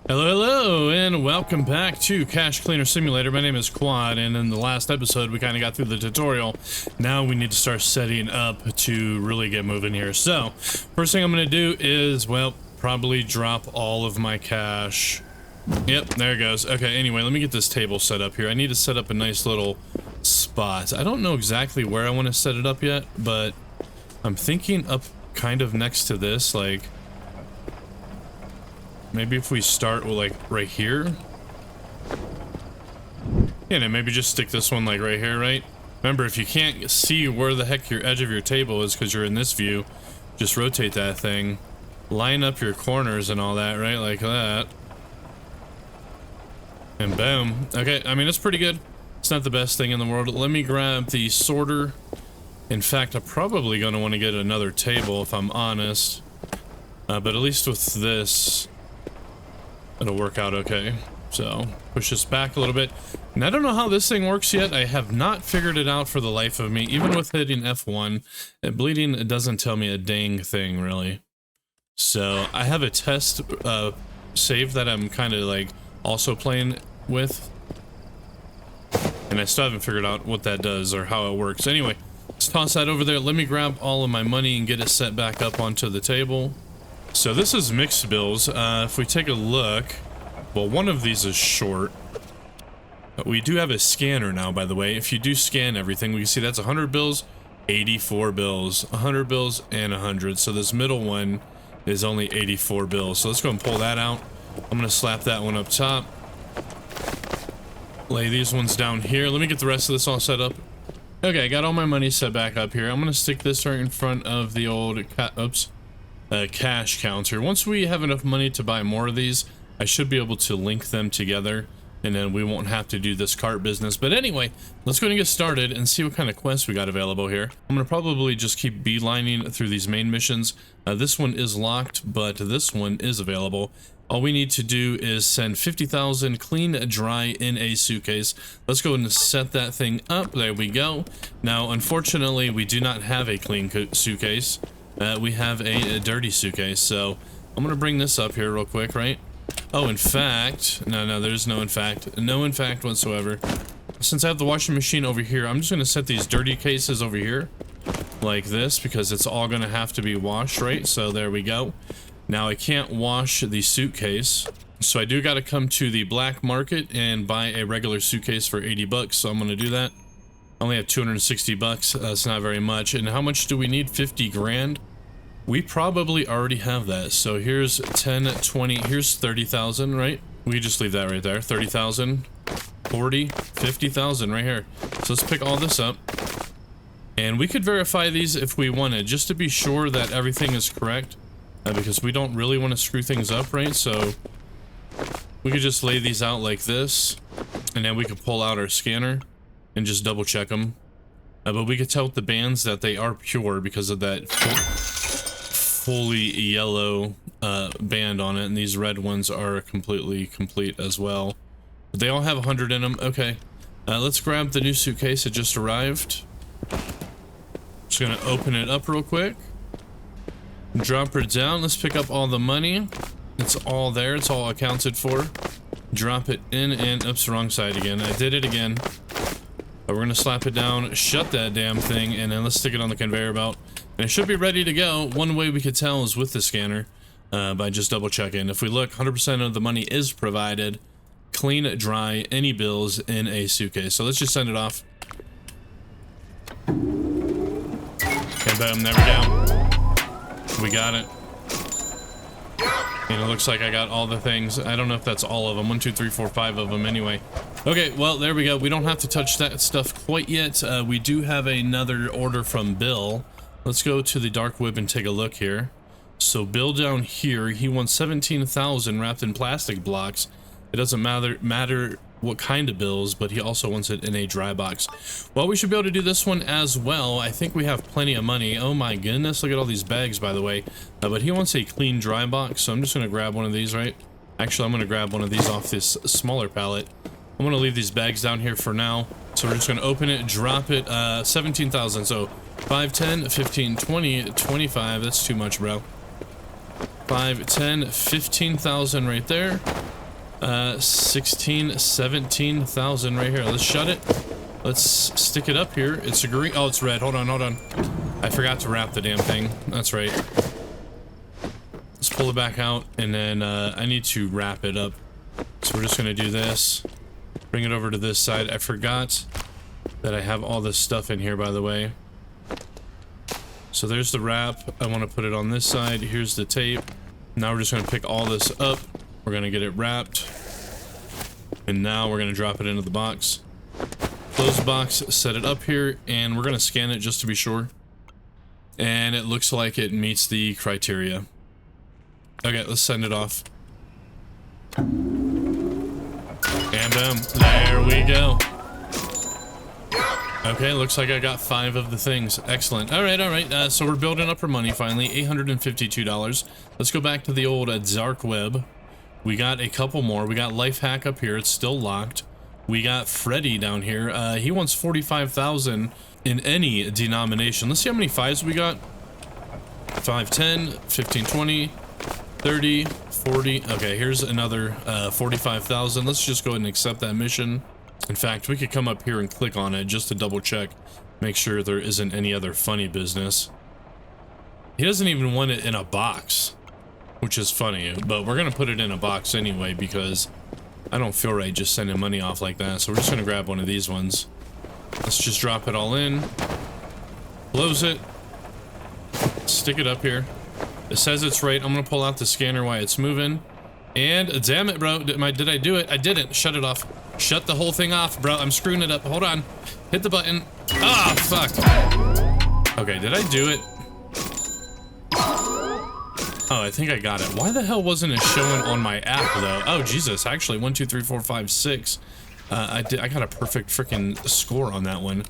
Hello, and welcome back to Cache Cleaner Simulator. My name is Quad, and in the last episode, we kind of got through the tutorial. Now we need to start setting up to really get moving here. So, first thing I'm going to do is, well, probably drop all of my cache. Yep, there it goes. Okay, anyway, let me get this table set up here. I need to set up a nice little spot. I don't know exactly where I want to set it up yet, but I'm thinking up kind of next to this, like... maybe if we start with, like, right here. Yeah, and maybe just stick this one, like, right here, right? Remember, if you can't see where the heck your edge of your table is because you're in this view, just rotate that thing. Line up your corners and all that, right? Like that. And boom. Okay, I mean, it's pretty good. It's not the best thing in the world. Let me grab the sorter. In fact, I'm probably going to want to get another table, if I'm honest. But at least with this... it'll work out okay. So, push this back a little bit. And I don't know how this thing works yet. I have not figured it out for the life of me. Even with hitting F1, bleeding, it doesn't tell me a dang thing, really. So, I have a test save that I'm kind of, like, also playing with. And I still haven't figured out what that does or how it works. Anyway, let's toss that over there. Let me grab all of my money and get it set back up onto the table. So this is mixed bills. If we take a look, well, one of these is short. We do have a scanner now, by the way. If you do scan everything, we can see that's 100 bills, 84 bills, 100 bills, and 100. So this middle one is only 84 bills. So let's go and pull that out. I'm going to slap that one up top. Lay these ones down here. Let me get the rest of this all set up. Okay, I got all my money set back up here. I'm going to stick this right in front of the old... cash counter. Once we have enough money to buy more of these, I should be able to link them together, and then we won't have to do this cart business. But anyway, let's go and get started and see what kind of quests we got available here. I'm gonna probably just keep beelining through these main missions. This one is locked, but this one is available. All we need to do is send 50,000 clean dry in a suitcase. Let's go and set that thing up. There we go. Now, unfortunately, we do not have a clean suitcase. We have a dirty suitcase, so I'm gonna bring this up here real quick, right? Oh, in fact, no, there's no in fact whatsoever. Since I have the washing machine over here, I'm just gonna set these dirty cases over here like this because it's all gonna have to be washed, right? So there we go. Now I can't wash the suitcase, so I do gotta come to the black market and buy a regular suitcase for 80 bucks, so I'm gonna do that. I only have 260 bucks. That's not very much. And how much do we need? 50 grand? We probably already have that. So here's 10, 20, here's 30,000, right? We just leave that right there. 30,000, 40, 50,000 right here. So let's pick all this up. And we could verify these if we wanted, just to be sure that everything is correct. Because we don't really want to screw things up, right? So we could just lay these out like this. And then we could pull out our scanner and just double check them. But we could tell with the bands that they are pure because of that fully yellow band on it, and these red ones are completely complete as well. But they all have 100 in them. Okay, let's grab the new suitcase. It just arrived. Just gonna open it up real quick. Drop her down. Let's pick up all the money. It's all there. It's all accounted for. Drop it in and oops, wrong side again. I did it again. We're gonna slap it down, shut that damn thing, and then let's stick it on the conveyor belt. And it should be ready to go. One way we could tell is with the scanner, by just double checking. If we look, 100% of the money is provided. Clean, dry, any bills in a suitcase. So let's just send it off. And boom, there we go. We got it. And it looks like I got all the things. I don't know if that's all of them. 1, 2, 3, 4, 5 of them anyway. Okay, well, there we go. We don't have to touch that stuff quite yet. We do have another order from Bill. Let's go to the dark web and take a look here. So Bill down here, he wants 17,000 wrapped in plastic blocks. It doesn't matter what kind of bills, but he also wants it in a dry box. Well, we should be able to do this one as well. I think we have plenty of money. Oh my goodness, look at all these bags, by the way. But he wants a clean dry box, so I'm just gonna grab one of these, right? Actually, I'm gonna grab one of these off this smaller pallet. I'm gonna leave these bags down here for now. So we're just gonna open it, drop it, 17,000. So 5, 10, 15, 20, 25. That's too much, bro. 5, 10, 15,000 right there. 16, 17,000 right here. Let's shut it. Let's stick it up here. It's a green. Oh, it's red. Hold on, hold on. I forgot to wrap the damn thing. That's right. Let's pull it back out, and then I need to wrap it up. So we're just gonna do this. Bring it over to this side. I forgot that I have all this stuff in here, by the way. So there's the wrap. I want to put it on this side. Here's the tape. Now we're just gonna pick all this up. We're gonna get it wrapped. And now we're gonna drop it into the box. Close the box, set it up here, and we're gonna scan it just to be sure. And it looks like it meets the criteria. Okay, let's send it off. And boom, there we go. Okay, looks like I got 5 of the things. Excellent. All right. So we're building up our money finally, $852. Let's go back to the old dark web. We got a couple more. We got Life Hack up here. It's still locked. We got Freddy down here. He wants 45,000 in any denomination. Let's see how many 5s we got. 5, 10, 15, 20, 30, 40. Okay, here's another 45,000. Let's just go ahead and accept that mission. In fact, we could come up here and click on it just to double check. Make sure there isn't any other funny business. He doesn't even want it in a box, which is funny, but we're gonna put it in a box anyway because I don't feel right just sending money off like that. So we're just gonna grab one of these ones. Let's just drop it all in. Close it. Stick it up here. It says it's right. I'm gonna pull out the scanner while it's moving. And damn it, bro. Did I do it? I didn't. Shut it off. Shut the whole thing off, bro. I'm screwing it up. Hold on. Hit the button. Ah, fuck. Okay, did I do it? Oh, I think I got it. Why the hell wasn't it showing on my app, though? Oh, Jesus. Actually, 1, 2, 3, 4, 5, 6. I got a perfect freaking score on that one.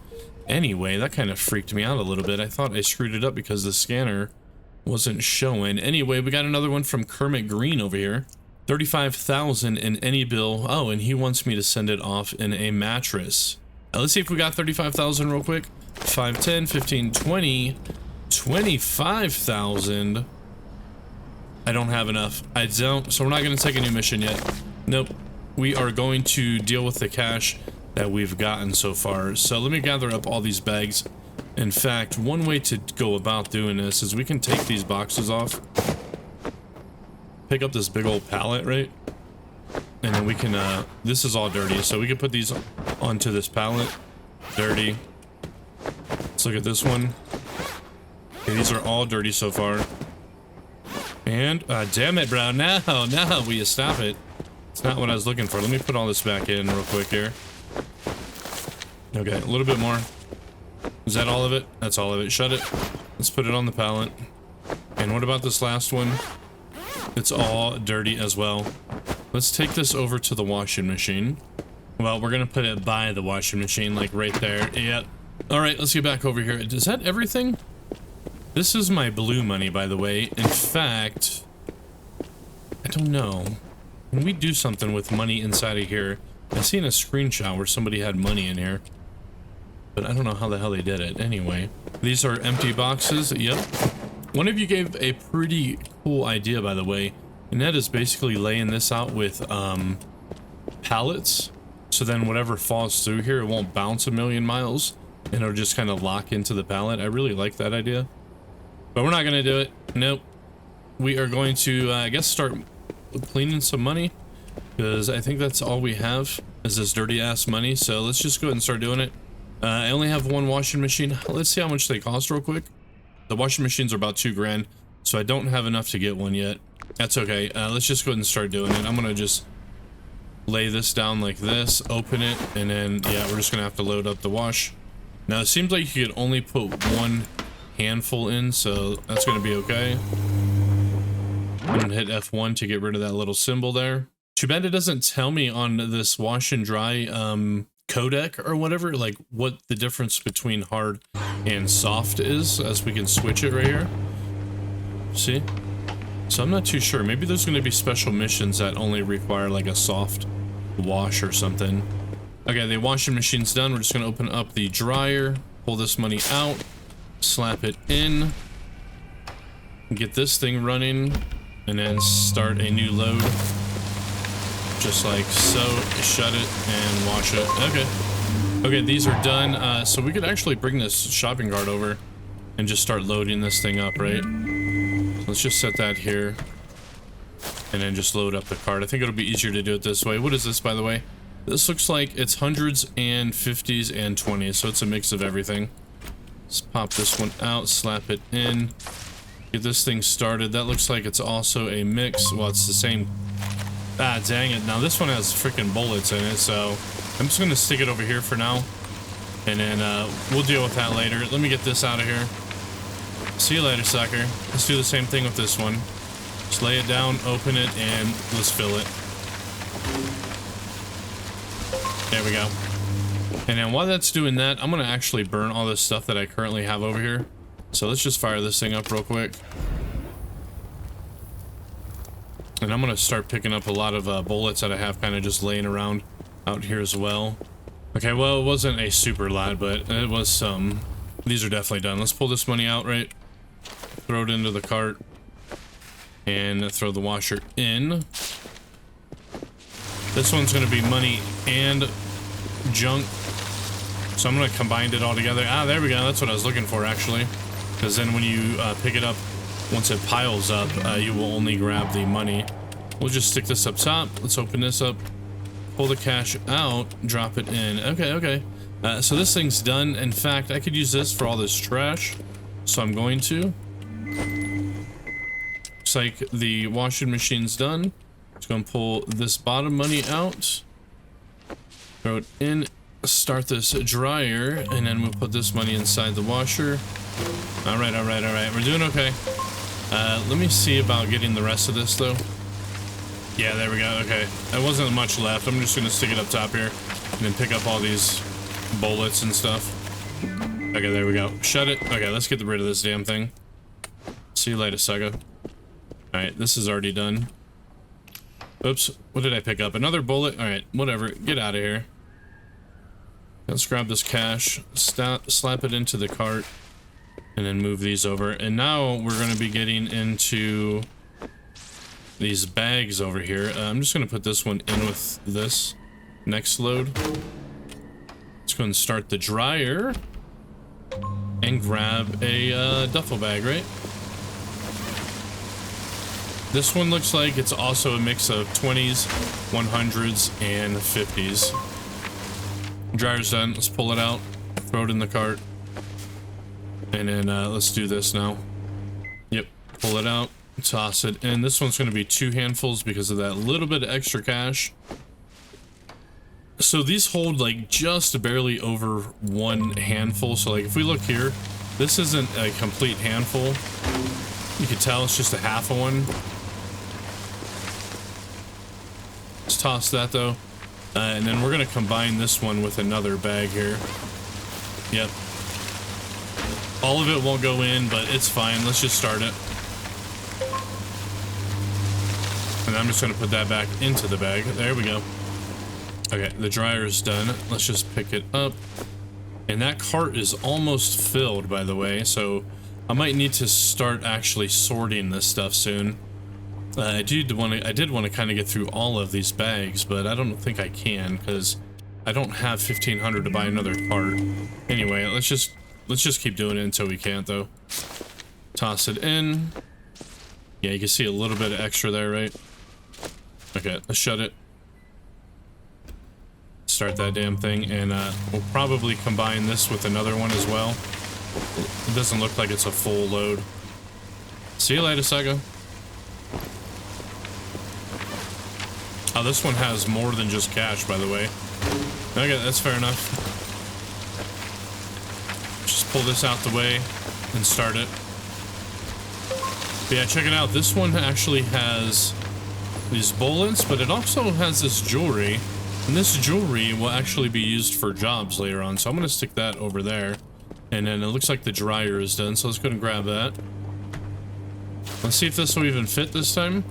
Anyway, that kind of freaked me out a little bit. I thought I screwed it up because the scanner wasn't showing. Anyway, we got another one from Kermit Green over here. 35,000 in any bill. Oh, and he wants me to send it off in a mattress. Now, let's see if we got 35,000 real quick. 5, 10, 15, 20, 25,000. I don't have enough. I don't, so we're not going to take a new mission yet. Nope. We are going to deal with the cash that we've gotten so far. So let me gather up all these bags. In fact, one way to go about doing this is we can take these boxes off. Pick up this big old pallet, right? And then we can, this is all dirty, so we can put these onto this pallet. Dirty. Let's look at this one. Okay, these are all dirty so far. And, damn it, bro. No, will you stop it? It's not what I was looking for. Let me put all this back in real quick here. Okay, a little bit more. Is that all of it? That's all of it. Shut it. Let's put it on the pallet. And what about this last one? It's all dirty as well. Let's take this over to the washing machine. Well, we're gonna put it by the washing machine, like right there. Yep. All right, let's get back over here. Is that everything? This is my blue money, by the way. In fact, I don't know. Can we do something with money inside of here? I seen a screenshot where somebody had money in here, but I don't know how the hell they did it. Anyway, these are empty boxes. Yep. One of you gave a pretty cool idea, by the way, and that is basically laying this out with pallets, so then whatever falls through here, it won't bounce a million miles, and it'll just kind of lock into the pallet. I really like that idea, but we're not going to do it. Nope. We are going to, I guess, start cleaning some money, because I think that's all we have is this dirty-ass money, so let's just go ahead and start doing it. I only have one washing machine. Let's see how much they cost real quick. The washing machines are about $2 grand, so I don't have enough to get one yet. That's okay. Let's just go ahead and start doing it. I'm gonna just lay this down like this, open it, and then, yeah, we're just gonna have to load up the wash. Now, it seems like you could only put one handful in, so that's gonna be okay. I'm gonna hit F1 to get rid of that little symbol there. Too bad it doesn't tell me on this wash and dry codec or whatever, like what the difference between hard and soft is, as we can switch it right here. See? So I'm not too sure. Maybe there's going to be special missions that only require like a soft wash or something. Okay, the washing machine's done. We're just going to open up the dryer, pull this money out, slap it in, get this thing running. and then start a new load. Just like so. Shut it and wash it. Okay. Okay, these are done. So we could actually bring this shopping cart over and just start loading this thing up, right? Let's just set that here and then just load up the cart. I think it'll be easier to do it this way. What is this, by the way? This looks like it's hundreds and 50s and 20s, so it's a mix of everything. Let's pop this one out, slap it in, get this thing started. That looks like it's also a mix. Well, it's the same. Ah, dang it. Now this one has freaking bullets in it, so I'm just gonna stick it over here for now, and then we'll deal with that later. Let me get this out of here. See you later, sucker. Let's do the same thing with this one. Just lay it down, open it, and let's fill it. There we go. And then while that's doing that, I'm gonna actually burn all this stuff that I currently have over here. So let's just fire this thing up real quick. And I'm gonna start picking up a lot of bullets that I have kind of just laying around out here as well. Okay, well, it wasn't a super lot, but it was some. These are definitely done. Let's pull this money out, right? Throw it into the cart. And throw the washer in. This one's gonna be money and junk. So I'm gonna combine it all together. Ah, there we go. That's what I was looking for, actually. Because then when you pick it up, once it piles up, you will only grab the money. We'll just stick this up top. Let's open this up. Pull the cash out. Drop it in. Okay, okay. So this thing's done. In fact, I could use this for all this trash. So I'm going to. Looks like the washing machine's done. Just gonna pull this bottom money out. Throw it in. Start this dryer. And then we'll put this money inside the washer. Alright, alright, alright. We're doing okay. Let me see about getting the rest of this, though. Yeah, there we go. Okay. There wasn't much left. I'm just gonna stick it up top here. And then pick up all these bullets and stuff. Okay, there we go. Shut it. Okay, let's get rid of this damn thing. See you later, sucker. Alright, this is already done. Oops. What did I pick up? Another bullet? Alright, whatever. Get out of here. Let's grab this cash. Slap it into the cart. And then move these over. And now we're going to be getting into these bags over here. I'm just going to put this one in with this next load. Let's go and start the dryer. And grab a duffel bag, right? This one looks like it's also a mix of 20s, 100s, and 50s. Dryer's done. Let's pull it out. Throw it in the cart. And then let's do this now. Yep, pull it out, toss it in. This one's going to be 2 handfuls because of that little bit of extra cash. So these hold like just barely over 1 handful. So like if we look here, this isn't a complete handful. You can tell it's just a half of one. Let's toss that though. And then we're going to combine this one with another bag here. Yep. All of it won't go in, but it's fine. Let's just start it. And I'm just going to put that back into the bag. There we go. Okay, the dryer is done. Let's just pick it up. And that cart is almost filled, by the way. So I might need to start actually sorting this stuff soon. I did want to kind of get through all of these bags, but I don't think I can because I don't have 1,500 to buy another cart. Anyway, let's just keep doing it until we can't, though. Toss it in. Yeah, you can see a little bit of extra there, right? Okay, let's shut it. Start that damn thing, and we'll probably combine this with another one as well. It doesn't look like it's a full load. See you later, Sega. Oh, this one has more than just cash, by the way. Okay, that's fair enough. Just pull this out the way and start it. But yeah, check it out. This one actually has these bullets, but it also has this jewelry. And this jewelry will actually be used for jobs later on. So I'm going to stick that over there. And then it looks like the dryer is done. So let's go and grab that. Let's see if this will even fit this time.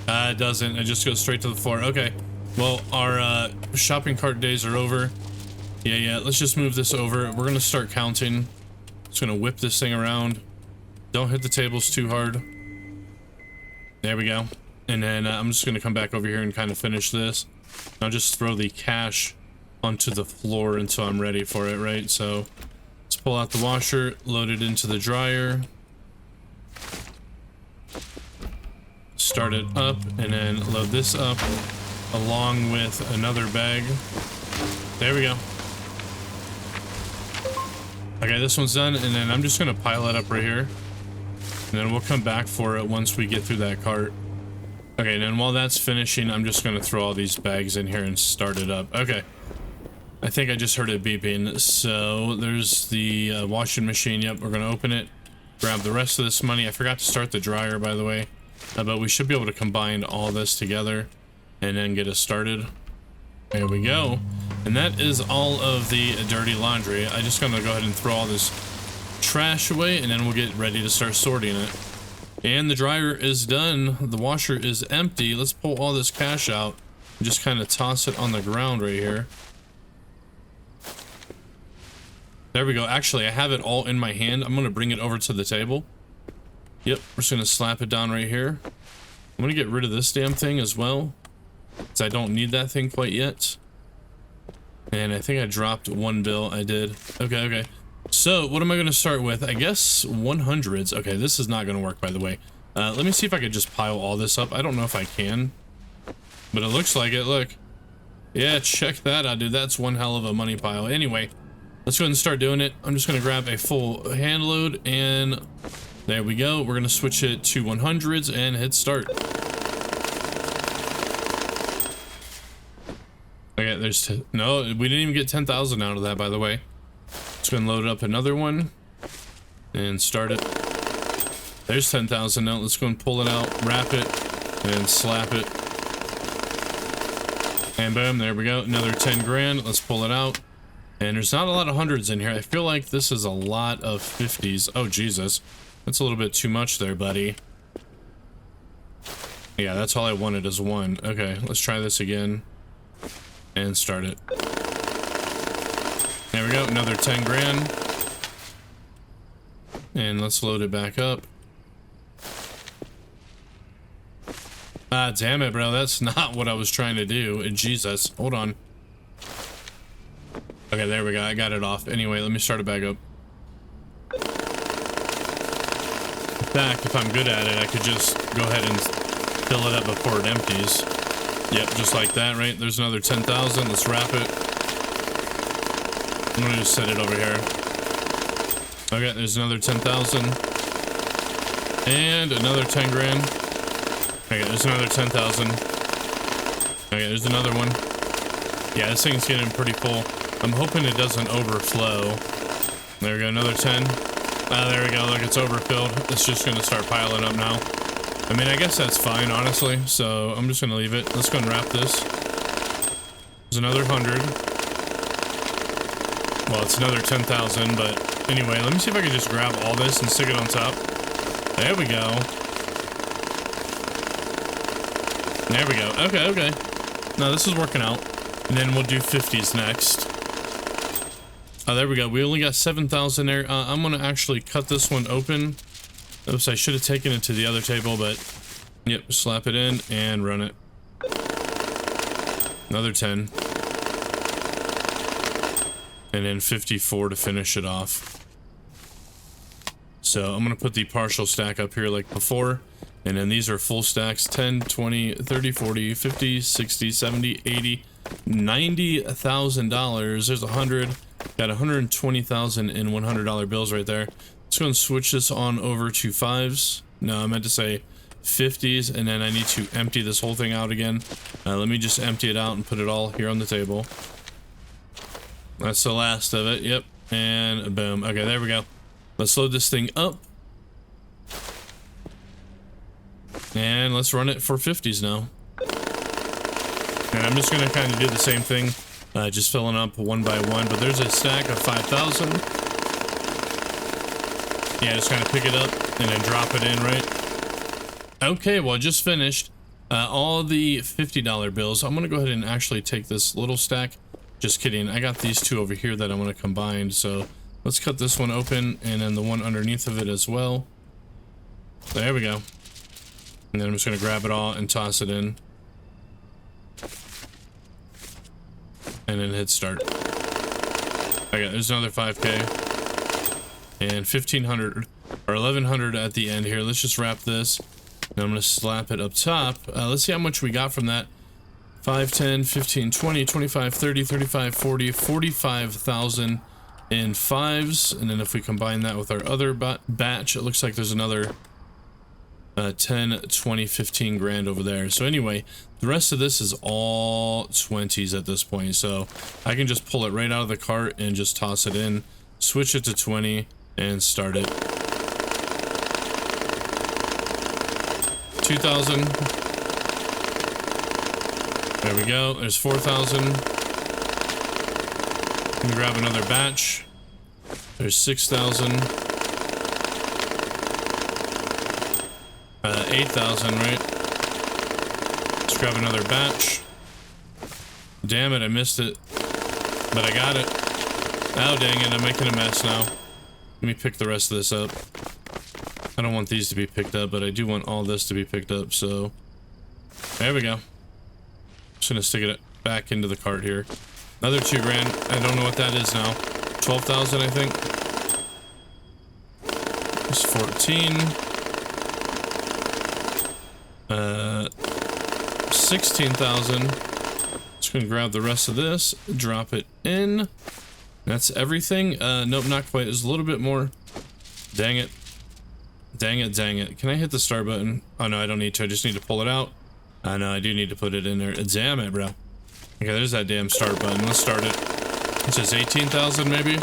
It doesn't. It just goes straight to the floor. Okay. Well, our shopping cart days are over. Yeah. Let's just move this over. We're going to start counting. Just going to whip this thing around. Don't hit the tables too hard. There we go. And then I'm just going to come back over here and kind of finish this. I'll just throw the cash onto the floor until I'm ready for it, right? So let's pull out the washer, load it into the dryer, start it up, and then load this up along with another bag. There we go. Okay, this one's done, and then I'm just gonna pile it up right here, and then we'll come back for it once we get through that cart. Okay, and then while that's finishing, I'm just gonna throw all these bags in here and start it up. Okay, I think I just heard it beeping. So there's the washing machine. Yep, we're gonna open it, grab the rest of this money. I forgot to start the dryer, by the way, but we should be able to combine all this together and then get us started. There we go. And that is all of the dirty laundry. I'm just gonna go ahead and throw all this trash away, and then we'll get ready to start sorting it. And the dryer is done. The washer is empty. Let's pull all this cash out and just kind of toss it on the ground right here. There we go. Actually, I have it all in my hand. I'm gonna bring it over to the table. Yep, we're just gonna slap it down right here. I'm gonna get rid of this damn thing as well, because I don't need that thing quite yet. And I think I dropped one bill. I did. Okay. So what am I going to start with? I guess 100s. Okay, this is not going to work, by the way. Let me see if I could just pile all this up. I don't know if I can, but it looks like it. Look. Yeah, check that out, dude. That's one hell of a money pile. Anyway, let's go ahead and start doing it. I'm just going to grab a full hand load, and there we go. We're going to switch it to 100s and hit start. Okay, there's no, we didn't even get 10,000 out of that, by the way. Just gonna load up another one and start it. There's 10,000 now. Let's go and pull it out, wrap it, and slap it. And boom, there we go. Another 10 grand. Let's pull it out. And there's not a lot of hundreds in here. I feel like this is a lot of 50s. Oh, Jesus. That's a little bit too much there, buddy. Yeah, that's all I wanted is one. Okay, let's try this again. And start it. There we go, another 10 grand. And let's load it back up. Ah, damn it, bro. That's not what I was trying to do. Jesus, hold on. Okay, there we go. I got it off. Anyway, let me start it back up. In fact, if I'm good at it, I could just go ahead and fill it up before it empties. Yep, just like that, right? There's another 10,000. Let's wrap it. I'm gonna just set it over here. Okay, there's another 10,000. And another 10 grand. Okay, there's another 10,000. Okay, there's another one. Yeah, this thing's getting pretty full. I'm hoping it doesn't overflow. There we go, another 10. There we go, look, it's overfilled. It's just gonna start piling up now. I mean, I guess that's fine, honestly, so I'm just gonna leave it. Let's go and wrap this. There's another 100. Well, it's another 10,000, but anyway, let me see if I can just grab all this and stick it on top. There we go. There we go. Okay. Now, this is working out. And then we'll do 50s next. Oh, there we go. We only got 7,000 there. I'm gonna actually cut this one open. Oops, I should have taken it to the other table, but yep, slap it in and run it. Another 10. And then 54 to finish it off. So I'm going to put the partial stack up here like before. And then these are full stacks: 10, 20, 30, 40, 50, 60, 70, 80, $90,000. There's 100. Got 120,000 in $100 bills right there. Let's go and switch this on over to 5s. No, I meant to say 50s, and then I need to empty this whole thing out again. Let me just empty it out and put it all here on the table. That's the last of it. Yep, and boom. Okay, there we go. Let's load this thing up. And let's run it for 50s now. And I'm just going to kind of do the same thing, just filling up one by one. But there's a stack of 5,000. Yeah, just kind of pick it up and then drop it in, right? Okay, well, I just finished all the $50 bills. I'm going to go ahead and actually take this little stack. Just kidding. I got these two over here that I'm going to combine. So let's cut this one open and then the one underneath of it as well. There we go. And then I'm just gonna grab it all and toss it in. And then hit start. Okay, there's another 5K. And 1,500 or 1,100 at the end here. Let's just wrap this. And I'm gonna slap it up top. Let's see how much we got from that. 5, 10, 15, 20, 25, 30, 35, 40, 45,000 in fives. And then if we combine that with our other batch, it looks like there's another 10, 20, 15 grand over there. So anyway, the rest of this is all 20s at this point. So I can just pull it right out of the cart and just toss it in, switch it to 20 and start it. 2,000. There we go. There's 4,000. Can grab another batch. There's 6,000. 8,000, right? Let's grab another batch. Damn it, I missed it. But I got it. Oh, dang it, I'm making a mess now. Let me pick the rest of this up. I don't want these to be picked up, but I do want all this to be picked up, so... There we go. Just gonna stick it back into the cart here. Another 2 grand. I don't know what that is now. 12,000, I think. There's 14. 16,000. Just gonna grab the rest of this, drop it in. That's everything. Nope, not quite. There's a little bit more. Dang it. Dang it, dang it. Can I hit the start button? Oh no, I don't need to. I just need to pull it out. I know, I do need to put it in there. Damn it, bro. Okay, there's that damn start button. Let's start it. It's just 18,000 maybe.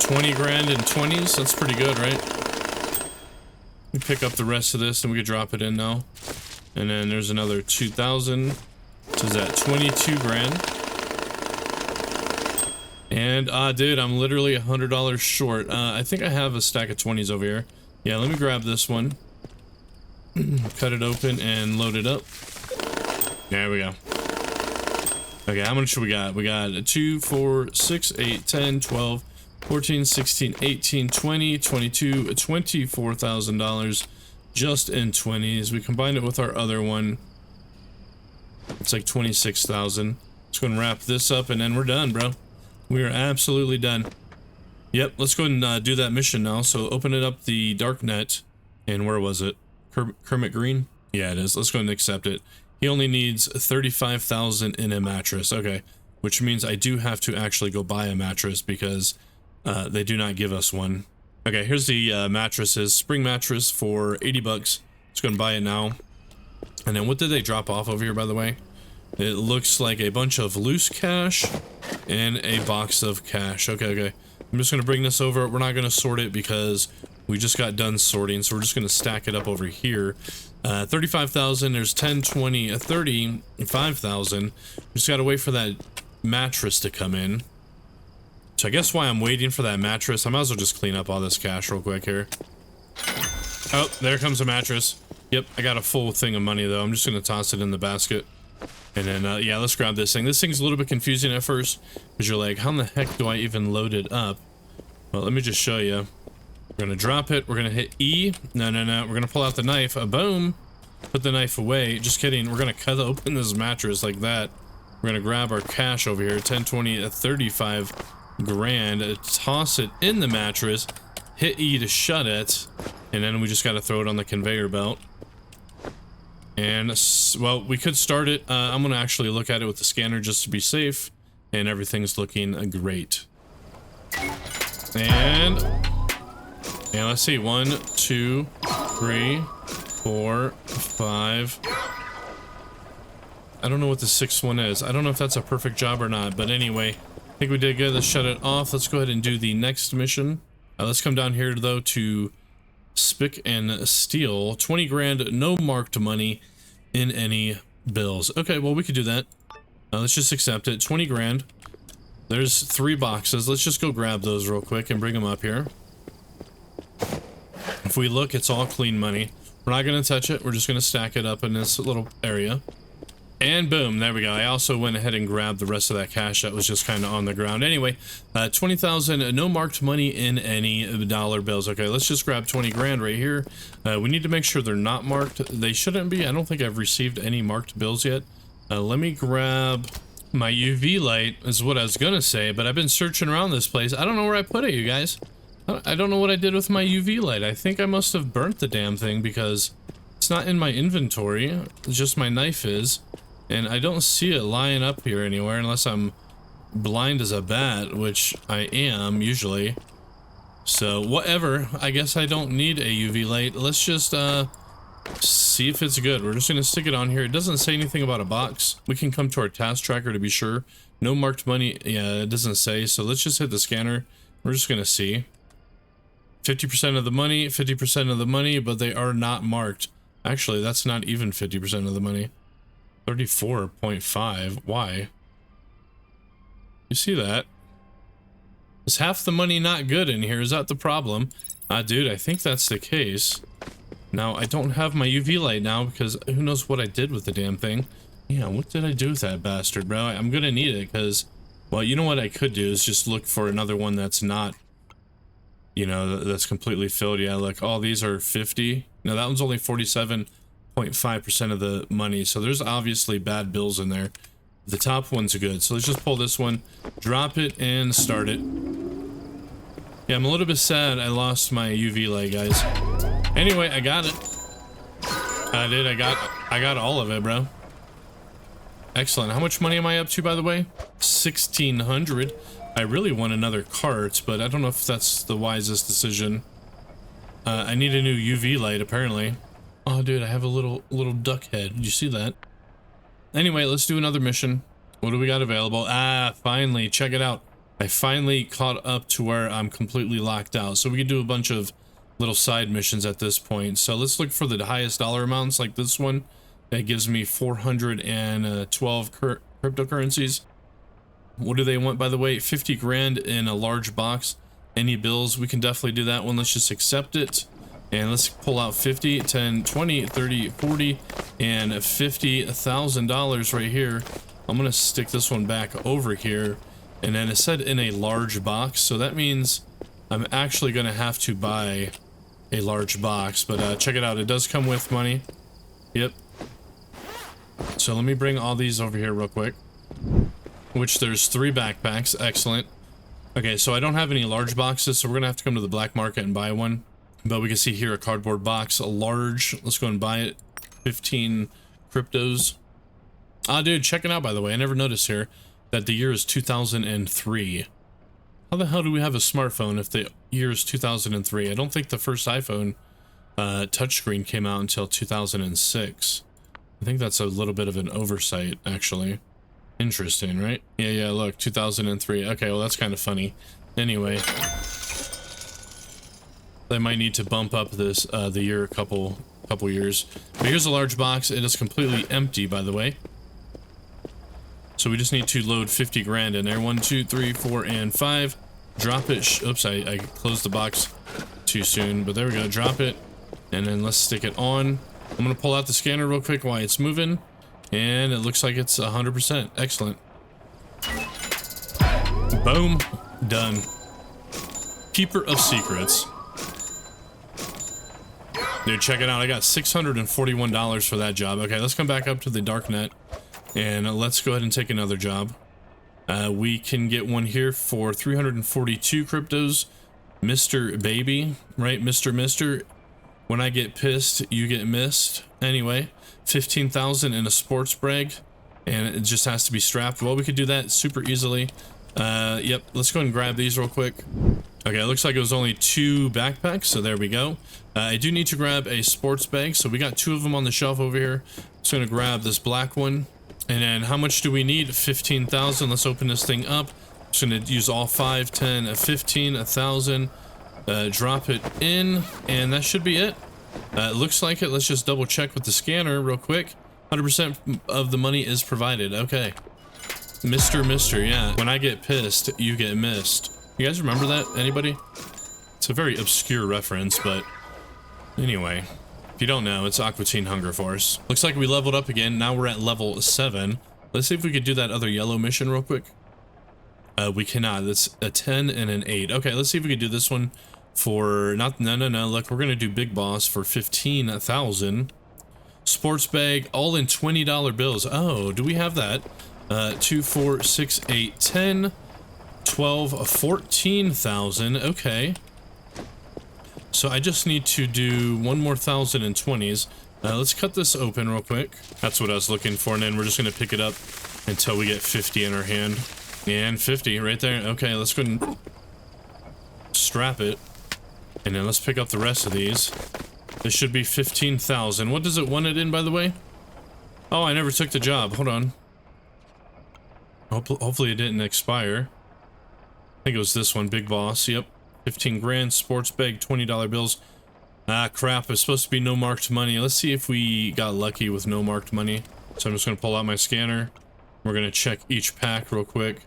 20 grand in 20s. That's pretty good, right? We pick up the rest of this and we can drop it in now. And then there's another 2,000. So is that 22 grand? And dude, I'm literally $100 short. I think I have a stack of 20s over here. Yeah, let me grab this one. Cut it open and load it up. There we go. Okay, how much we got? We got 2, 4, 6, 8, 10, 12, 14, 16, 18, 20, 22, $24,000 just in 20s. We combined it with our other one. It's like 26,000. Just gonna wrap this up and then we're done, bro. We are absolutely done. Yep, let's go ahead and do that mission now. So open it up the darknet. And where was it? Kermit Green? Yeah, it is. Let's go ahead and accept it. He only needs 35,000 in a mattress. Okay, which means I do have to actually go buy a mattress because they do not give us one. Okay, here's the mattresses. Spring mattress for 80 bucks. Let's go and buy it now. And then what did they drop off over here, by the way? It looks like a bunch of loose cash and a box of cash. Okay, okay. I'm just going to bring this over. We're not going to sort it because we just got done sorting. So we're just going to stack it up over here. 35,000. There's 10, 20, 35,000. Just got to wait for that mattress to come in. So I guess while I'm waiting for that mattress, I might as well just clean up all this cash real quick here. Oh, there comes a mattress. Yep, I got a full thing of money though. I'm just going to toss it in the basket. And then, yeah, let's grab this thing. This thing's a little bit confusing at first because you're like, how in the heck do I even load it up? Well, let me just show you. We're going to drop it. We're going to hit E. No, no, no. We're going to pull out the knife. Boom. Put the knife away. Just kidding. We're going to cut open this mattress like that. We're going to grab our cash over here. 10, 20, 35 grand. Toss it in the mattress. Hit E to shut it. And then we just got to throw it on the conveyor belt. And, well, we could start it. I'm going to actually look at it with the scanner just to be safe. And everything's looking great. And let's see. 1, 2, 3, 4, 5. I don't know what the 6th one is. I don't know if that's a perfect job or not. But anyway, I think we did good. Let's shut it off. Let's go ahead and do the next mission. Let's come down here, though, to Spick and Steal. 20 grand, no marked money in any bills. Okay, well, we could do that. Let's just accept it. 20 grand. There's 3 boxes. Let's just go grab those real quick and bring them up here. If we look, it's all clean money. We're not going to touch it. We're just going to stack it up in this little area. And boom, there we go. I also went ahead and grabbed the rest of that cash that was just kind of on the ground. Anyway, 20,000, no marked money in any dollar bills. Okay, let's just grab 20 grand right here. We need to make sure they're not marked. They shouldn't be. I don't think I've received any marked bills yet. Let me grab my UV light is what I was gonna say, but I've been searching around this place. I don't know where I put it, you guys. I don't know what I did with my UV light. I think I must have burnt the damn thing because it's not in my inventory. It's just my knife is. And I don't see it lying up here anywhere unless I'm blind as a bat, which I am usually. So whatever, I guess I don't need a UV light. Let's just see if it's good. We're just gonna stick it on here. It doesn't say anything about a box. We can come to our task tracker to be sure. No marked money. Yeah, it doesn't say. So let's just hit the scanner. We're just gonna see. 50% of the money, 50% of the money, but they are not marked. Actually, that's not even 50% of the money. 34.5. Why? You see that? Is half the money not good in here? Is that the problem? Dude, I think that's the case. Now, I don't have my UV light now because who knows what I did with the damn thing. Yeah, what did I do with that bastard, bro? I'm gonna need it because, well, you know what I could do is just look for another one that's not, you know, that's completely filled. Yeah, look, all these are 50. Now, that one's only 47.5% of the money, so there's obviously bad bills in there. The top one's good, so let's just pull this one, drop it, and start it. Yeah, I'm a little bit sad I lost my UV light, guys. Anyway, I got it. I did. I got all of it, bro. Excellent. How much money am I up to, by the way? 1,600. I really want another cart, but I don't know if that's the wisest decision. I need a new UV light, apparently. Oh, dude, I have a little duck head. Did you see that? Anyway, let's do another mission. What do we got available? Finally, check it out. I finally caught up to where I'm completely locked out. So we can do a bunch of little side missions at this point. So let's look for the highest dollar amounts, like this one. That gives me 412 cryptocurrencies. What do they want, by the way? 50 grand in a large box. Any bills? We can definitely do that one. Let's just accept it. And let's pull out 50, 10, 20, 30, 40, and $50,000 right here. I'm going to stick this one back over here. And then it said in a large box. So that means I'm actually going to have to buy a large box. But check it out. It does come with money. Yep. So let me bring all these over here real quick. Which there's 3 backpacks. Excellent. Okay, so I don't have any large boxes. So we're going to have to come to the black market and buy one. But we can see here a cardboard box, a large. Let's go and buy it. 15 cryptos. Dude, check it out, by the way. I never noticed here that the year is 2003. How the hell do we have a smartphone if the year is 2003? I don't think the first iPhone touchscreen came out until 2006. I think that's a little bit of an oversight, actually. Interesting, right? Yeah, look, 2003. Okay, well, that's kind of funny. Anyway. They might need to bump up this the year a couple years. But here's a large box. It is completely empty, by the way. So we just need to load 50 grand in there. 1, 2, 3, 4, and 5. Drop it. Oops, I closed the box too soon. But there we go. Drop it. And then let's stick it on. I'm going to pull out the scanner real quick while it's moving. And it looks like it's 100%. Excellent. Boom. Done. Keeper of secrets. Dude, check it out. I got $641 for that job. Okay, let's come back up to the darknet. And let's go ahead and take another job. We can get one here for 342 cryptos. Mr. Baby, right? Mr. When I get pissed, you get missed. Anyway, 15,000 in a sports brag. And it just has to be strapped. Well, we could do that super easily. Yep, let's go ahead and grab these real quick. Okay, it looks like it was only 2 backpacks, so there we go. I do need to grab a sports bag, so we got 2 of them on the shelf over here. Just gonna grab this black one. And then how much do we need? 15,000. Let's open this thing up. Just gonna use all 5, 10, 15, 1,000. Drop it in, and that should be it. It looks like it. Let's just double check with the scanner real quick. 100% of the money is provided. Okay. Mr. Yeah. When I get pissed, you get missed. You guys remember that? Anybody? It's a very obscure reference, but anyway. If you don't know, it's Aqua Teen Hunger Force. Looks like we leveled up again. Now we're at level 7. Let's see if we could do that other yellow mission real quick. We cannot. That's a 10 and an 8. Okay, let's see if we could do this one for no. Look, we're gonna do Big Boss for 15,000. Sports bag, all in $20 bills. Oh, do we have that? 2, 4, 6, 8, 10, 12, 14,000. Okay. So I just need to do one more 1,000 in 20s. Let's cut this open real quick. That's what I was looking for, and then we're just gonna pick it up until we get 50 in our hand. And 50 right there. Okay, let's go ahead and strap it. And then let's pick up the rest of these. This should be 15,000. What does it want it in, by the way? Oh, I never took the job. Hold on. Hopefully it didn't expire. I think it was this one, Big Boss. Yep. 15 grand, sports bag, $20 bills. Ah, crap. It's supposed to be no marked money. Let's see if we got lucky with no marked money. So I'm just going to pull out my scanner. We're going to check each pack real quick.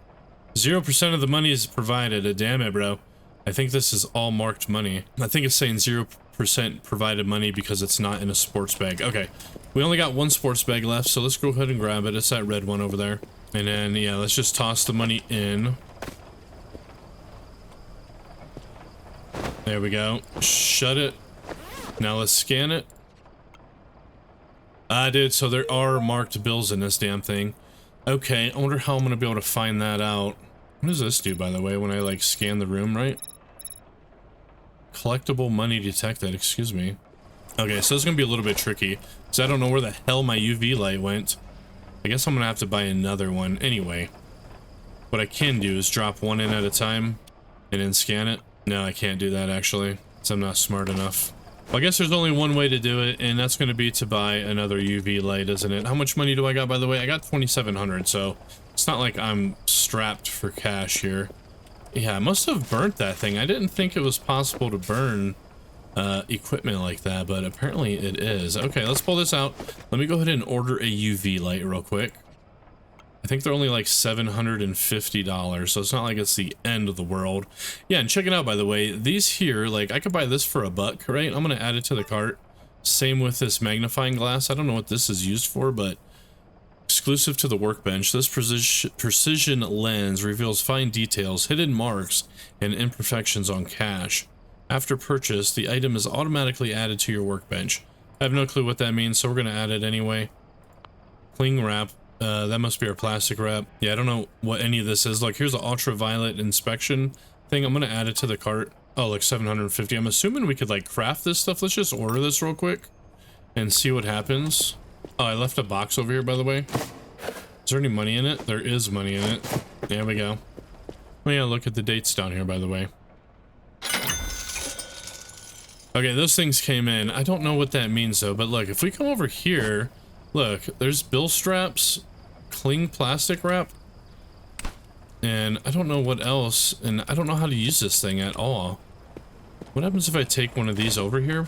0% of the money is provided. Damn it, bro. I think this is all marked money. I think it's saying 0% provided money because it's not in a sports bag. Okay. We only got one sports bag left, so let's go ahead and grab it. It's that red one over there. And then, yeah, let's just toss the money in. There we go. Shut it. Now let's scan it. Dude, so there are marked bills in this damn thing. Okay, I wonder how I'm gonna be able to find that out. What does this do, by the way, when I, like, scan the room, right? Collectible money detected, excuse me. Okay, so it's gonna be a little bit tricky, because I don't know where the hell my UV light went. I guess I'm gonna have to buy another one anyway. What I can do is drop one in at a time, and then scan it. No, I can't do that, actually, because I'm not smart enough. Well, I guess there's only one way to do it, and that's going to be to buy another UV light, isn't it? How much money do I got, by the way? I got 2,700, so it's not like I'm strapped for cash here. Yeah, I must have burnt that thing. I didn't think it was possible to burn equipment like that, but apparently it is. Okay, let's pull this out. Let me go ahead and order a UV light real quick. I think they're only like $750, so it's not like it's the end of the world. Yeah, and check it out, by the way. These here, like, I could buy this for $1, right? I'm gonna add it to the cart. Same with this magnifying glass. I don't know what this is used for, but exclusive to the workbench, this precision lens reveals fine details, hidden marks, and imperfections on cash. After purchase, the item is automatically added to your workbench. I have no clue what that means, so we're gonna add it anyway. Cling wrap. That must be our plastic wrap. Yeah, I don't know what any of this is. Like, here's the ultraviolet inspection thing. I'm gonna add it to the cart. Oh, like 750. I'm assuming we could, like, craft this stuff. Let's just order this real quick and see what happens. Oh, I left a box over here, by the way. Is there any money in it? There is money in it. There we go. Oh, yeah, look at the dates down here, by the way. Okay, those things came in. I don't know what that means, though, but look, if we come over here... Look, there's bill straps, cling plastic wrap, and I don't know what else, and I don't know how to use this thing at all. What happens if I take one of these over here?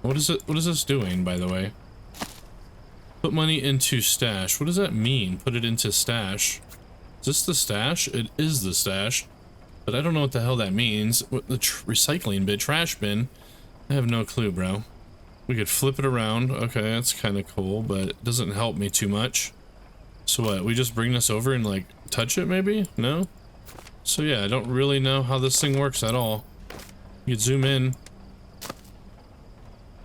What is this doing, by the way? Put money into stash. What does that mean? Put it into stash. Is this the stash? It is the stash, but I don't know what the hell that means. What, the recycling bin, trash bin? I have no clue, bro. We could flip it around. Okay, that's kind of cool, but it doesn't help me too much. So what, we just bring this over and, like, touch it maybe? No? So yeah, I don't really know how this thing works at all. You could zoom in.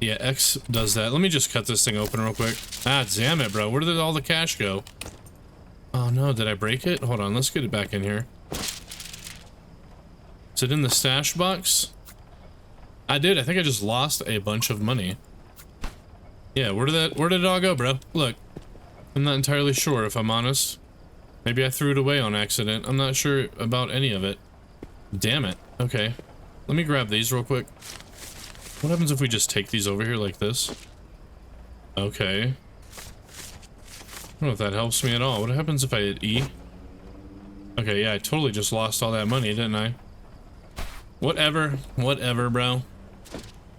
Yeah, X does that. Let me just cut this thing open real quick. Ah, damn it, bro. Where did all the cash go? Oh no, did I break it? Hold on, let's get it back in here. Is it in the stash box? I did. I think I just lost a bunch of money. Yeah, where did it all go, bro? Look, I'm not entirely sure, if I'm honest. Maybe I threw it away on accident. I'm not sure about any of it. Damn it. Okay. Let me grab these real quick. What happens if we just take these over here like this? Okay. I don't know if that helps me at all. What happens if I hit E? Okay, yeah, I totally just lost all that money, didn't I? Whatever. Whatever, bro.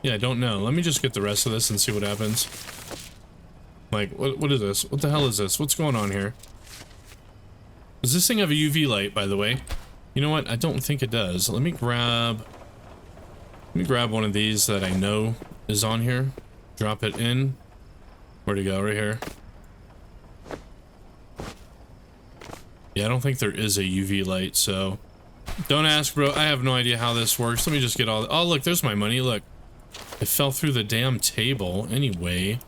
Yeah, I don't know. Let me just get the rest of this and see what happens. Like, what is this? What the hell is this? What's going on here? Does this thing have a UV light, by the way? You know what? I don't think it does. Let me grab... Let me grab one of these that I know is on here. Drop it in. Where'd it go? Right here. Yeah, I don't think there is a UV light, so... Don't ask, bro. I have no idea how this works. Let me just get all... Oh, look, there's my money. Look. It fell through the damn table. Anyway.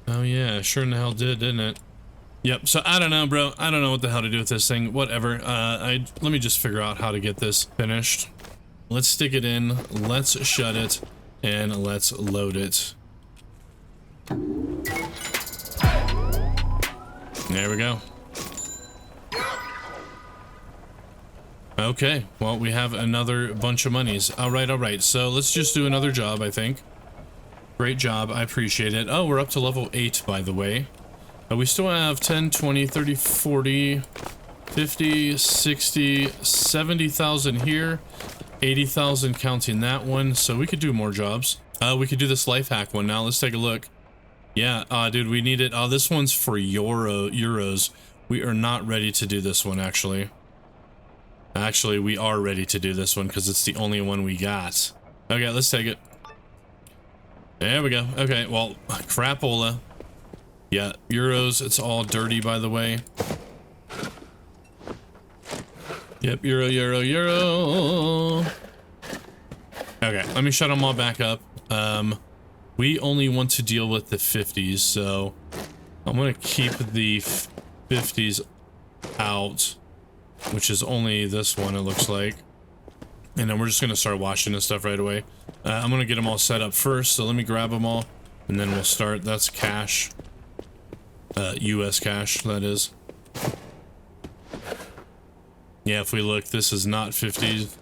Oh, yeah. Sure in the hell did, didn't it? Yep. So, I don't know, bro. I don't know what the hell to do with this thing. Whatever. Let me just figure out how to get this finished. Let's stick it in. Let's shut it. And let's load it. There we go. Okay, well, we have another bunch of monies. All right. So let's just do another job, I think. Great job. I appreciate it. Oh, we're up to level 8, by the way. We still have 10, 20, 30, 40, 50, 60, 70,000 here. 80,000 counting that one. So we could do more jobs. We could do this life hack one now. Let's take a look. Yeah, dude, we need it. This one's for euros. We are not ready to do this one, actually. Actually, we are ready to do this one because it's the only one we got. Okay, let's take it. There we go. Okay, well, crapola. Yeah, euros. It's all dirty, by the way. Yep, euro. Okay, let me shut them all back up. We only want to deal with the 50s, so I'm going to keep the 50s out, which is only this one, it looks like. And then we're just going to start washing this stuff right away. I'm going to get them all set up first, so let me grab them all, and then we'll start. That's cash. US cash, that is. Yeah, if we look, this is not 50s.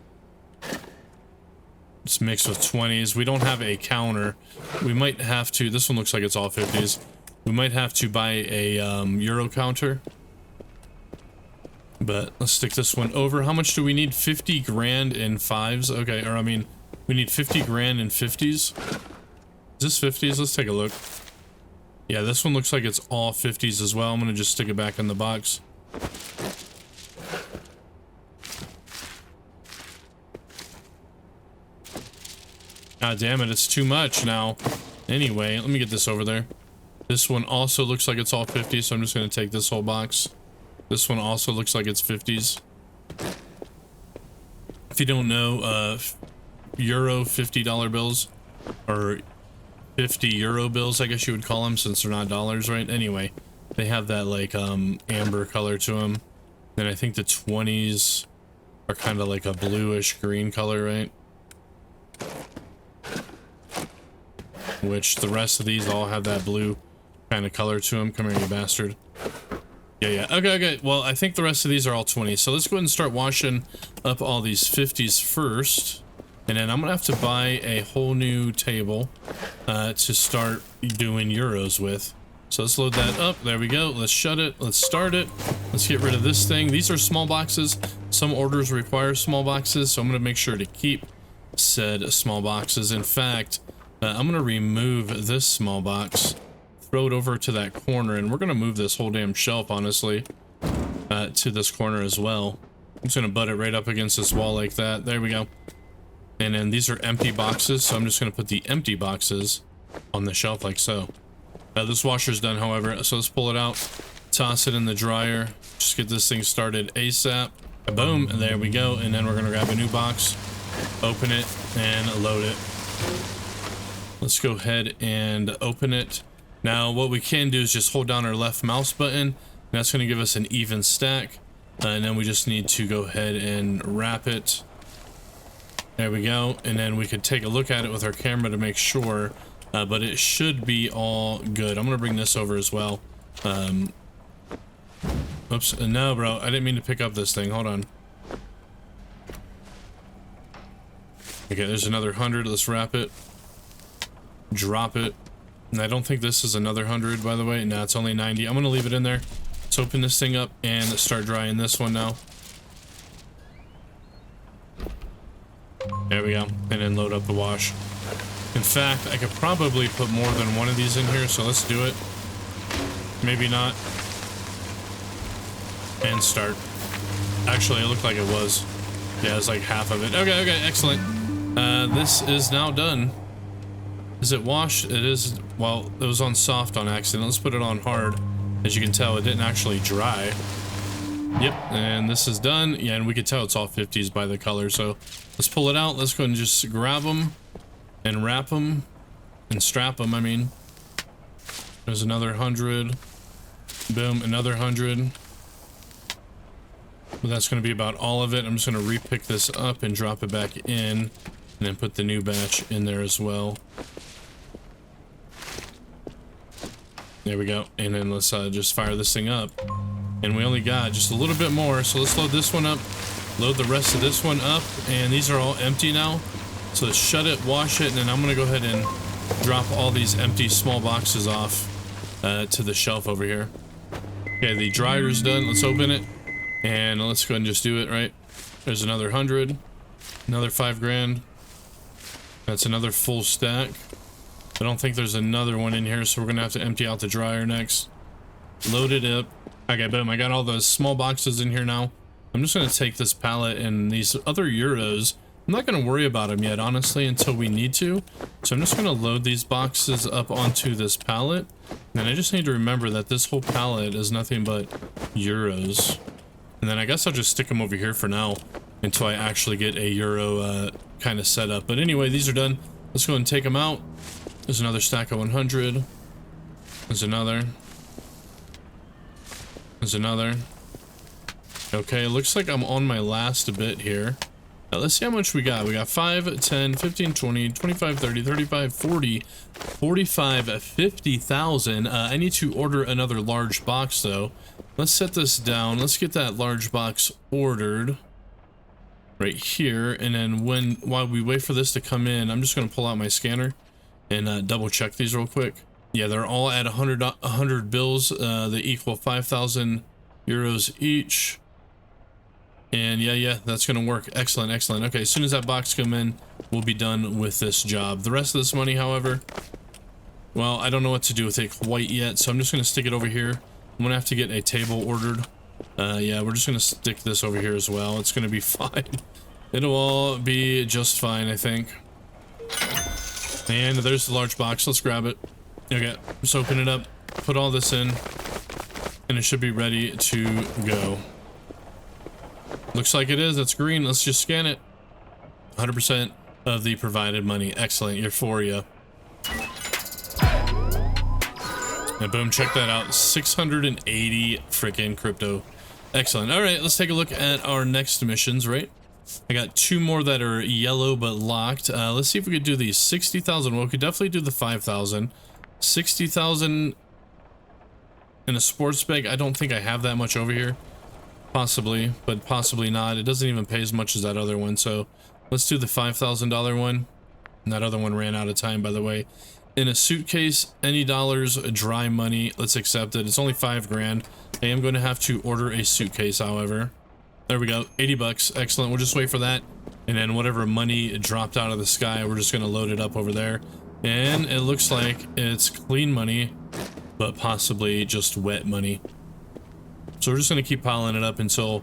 It's mixed with 20s. We don't have a counter. We might have to... This one looks like it's all 50s. We might have to buy a euro counter. But let's stick this one over. How much do we need? 50 grand in 5s? Okay, or I mean, we need 50 grand in 50s. Is this 50s? Let's take a look. Yeah, this one looks like it's all 50s as well. I'm going to just stick it back in the box. God damn it, it's too much now. Anyway, let me get this over there. This one also looks like it's all 50, so I'm just going to take this whole box. This one also looks like it's 50s. If you don't know, euro $50 bills, or 50 euro bills, I guess you would call them, since they're not dollars, right? Anyway, they have that, like, amber color to them. Then I think the 20s are kind of like a bluish green color, right? Which the rest of these all have that blue kind of color to them. Come here, you bastard. Yeah. Okay. Well, I think the rest of these are all 20s. So let's go ahead and start washing up all these 50s first. And then I'm going to have to buy a whole new table to start doing euros with. So let's load that up. There we go. Let's shut it. Let's start it. Let's get rid of this thing. These are small boxes. Some orders require small boxes, so I'm going to make sure to keep said small boxes. In fact, I'm going to remove this small box, throw it over to that corner, and we're going to move this whole damn shelf, honestly, to this corner as well. I'm just going to butt it right up against this wall like that. There we go. And then these are empty boxes, so I'm just going to put the empty boxes on the shelf like so. This washer's done, however, so let's pull it out, toss it in the dryer, just get this thing started ASAP. Boom, and there we go. And then we're going to grab a new box, open it, and load it. Let's go ahead and open it. Now, what we can do is just hold down our left mouse button, and that's going to give us an even stack. And then we just need to go ahead and wrap it. There we go. And then we could take a look at it with our camera to make sure, but it should be all good. I'm going to bring this over as well. Oops. No, bro. I didn't mean to pick up this thing. Hold on. Okay, there's another 100. Let's wrap it. Drop it. And I don't think this is another 100, by the way. No, it's only 90. I'm going to leave it in there. Let's open this thing up and start drying this one now. There we go. And then load up the wash. In fact, I could probably put more than one of these in here, so let's do it. Maybe not. And start. Actually, it looked like it was. Yeah, it's like half of it. Okay, okay, excellent. This is now done. Is it washed? It is. Well, it was on soft on accident. Let's put it on hard. As you can tell, it didn't actually dry. Yep, and this is done. Yeah, and we could tell it's all 50s by the color. So let's pull it out. Let's go and just grab them and wrap them and strap them. I mean, there's another 100. Boom, another 100. But that's going to be about all of it. I'm just going to repick this up and drop it back in, and then put the new batch in there as well. There we go. And then let's just fire this thing up. And we only got just a little bit more, so let's load this one up, load the rest of this one up, and these are all empty now. So let's shut it, wash it, and then I'm going to go ahead and drop all these empty small boxes off to the shelf over here. Okay, the dryer's done. Let's open it. And let's go ahead and just do it, right? There's another 100, another 5 grand. That's another full stack. I don't think there's another one in here, so we're gonna have to empty out the dryer next. Load it up. Okay, boom, I got all those small boxes in here now. I'm just gonna take this pallet and these other euros. I'm not gonna worry about them yet, honestly, until we need to. So I'm just gonna load these boxes up onto this pallet. And I just need to remember that this whole pallet is nothing but euros. And then I guess I'll just stick them over here for now until I actually get a euro kind of set up. But anyway, these are done. Let's go ahead and take them out. There's another stack of 100. There's another. There's another. Okay, it looks like I'm on my last bit here. Now, let's see how much we got. We got 5, 10, 15, 20, 25, 30, 35, 40, 45, 50,000. I need to order another large box though. Let's set this down. Let's get that large box ordered right here. And then while we wait for this to come in, I'm just going to pull out my scanner and double check these real quick. Yeah, they're all at 100 bills. They equal 5,000 euros each. And yeah, that's going to work. Excellent, excellent. Okay, as soon as that box come in, we'll be done with this job. The rest of this money, however, well, I don't know what to do with it quite yet, so I'm just going to stick it over here. I'm going to have to get a table ordered. Yeah, we're just going to stick this over here as well. It's going to be fine. It'll all be just fine, I think. And there's the large box. Let's grab it. Okay, just open it up, put all this in, and it should be ready to go. Looks like it is. It's green. Let's just scan it. 100% of the provided money. Excellent. You're for you. And boom, check that out. 680 freaking crypto. Excellent. All right, let's take a look at our next missions, right? I got 2 more that are yellow but locked. Let's see if we could do these. 60,000. Well, we could definitely do the 5,000. 60,000 in a sports bag. I don't think I have that much over here. Possibly, but possibly not. It doesn't even pay as much as that other one, so let's do the $5,000 one. And that other one ran out of time, by the way. In a suitcase, any dollars, dry money, let's accept it. It's only 5 grand. I am going to have to order a suitcase, however. There we go, 80 bucks. Excellent. We'll just wait for that. And then whatever money dropped out of the sky, we're just going to load it up over there. And it looks like it's clean money, but possibly just wet money. So we're just going to keep piling it up until,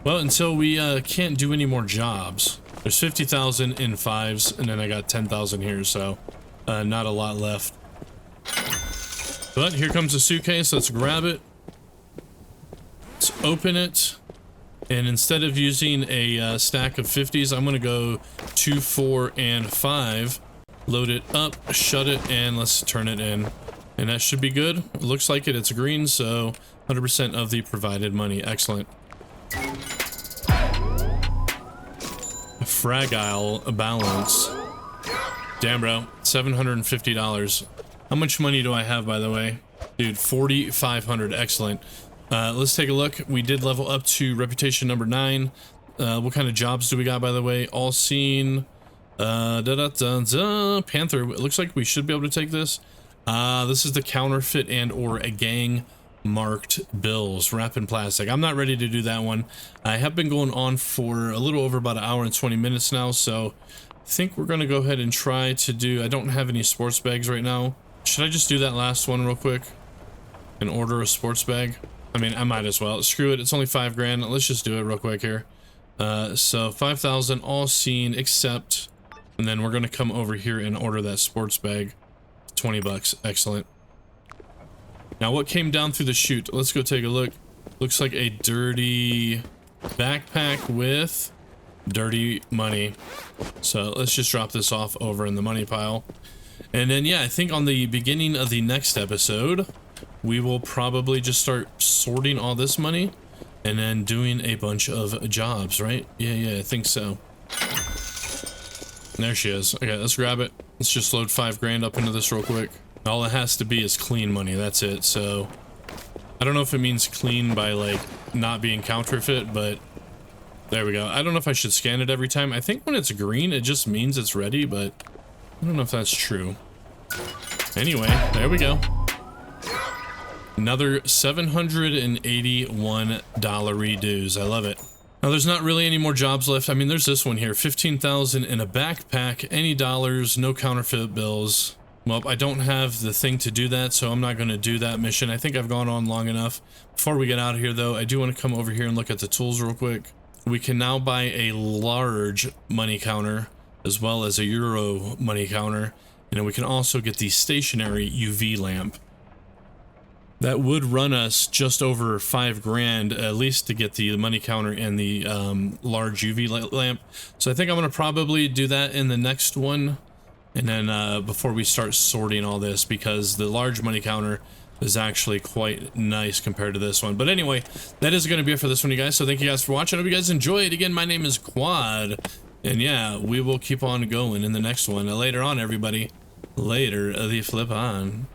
well, until we can't do any more jobs. There's 50,000 in 5s, and then I got 10,000 here, so not a lot left. But here comes the suitcase. Let's grab it. Let's open it. And instead of using a stack of 50s, I'm going to go 2, 4, and 5. Load it up, shut it, and let's turn it in. And that should be good. It looks like it. It's green, so 100% of the provided money. Excellent. Fragile balance. Damn, bro. $750. How much money do I have, by the way? Dude, 4,500. Excellent. Let's take a look. We did level up to reputation number 9. What kind of jobs do we got, by the way? All seen. Panther. It looks like we should be able to take this. This is the counterfeit and or a gang marked bills, wrap in plastic. I'm not ready to do that one. I have been going on for a little over about 1 hour and 20 minutes now, so I think we're gonna go ahead and try to do, I don't have any sports bags right now. Should I just do that last one real quick and order a sports bag? I mean, I might as well. Screw it, it's only 5 grand. Let's just do it real quick here. So 5,000 all seen except, and then we're going to come over here and order that sports bag. 20 bucks. Excellent. Now what came down through the chute? Let's go take a look. Looks like a dirty backpack with dirty money. So let's just drop this off over in the money pile. And then, yeah, I think on the beginning of the next episode, we will probably just start sorting all this money and then doing a bunch of jobs, right? Yeah, I think so. There she is. Okay, let's grab it. Let's just load 5 grand up into this real quick. All it has to be is clean money. That's it. So I don't know if it means clean by like not being counterfeit, but there we go. I don't know if I should scan it every time. I think when it's green, it just means it's ready, but I don't know if that's true. Anyway, there we go. Another $781 dues. I love it. Now, there's not really any more jobs left. I mean, there's this one here. 15,000 in a backpack. Any dollars, no counterfeit bills. Well, I don't have the thing to do that, so I'm not going to do that mission. I think I've gone on long enough. Before we get out of here, though, I do want to come over here and look at the tools real quick. We can now buy a large money counter as well as a Euro money counter. And then we can also get the stationary UV lamp. That would run us just over 5 grand, at least to get the money counter and the large UV lamp. So I think I'm going to probably do that in the next one. And then before we start sorting all this, because the large money counter is actually quite nice compared to this one. But anyway, that is going to be it for this one, you guys. So thank you guys for watching. I hope you guys enjoyed. Again, my name is Quad. And yeah, we will keep on going in the next one. Later on, everybody. Later, the flip on.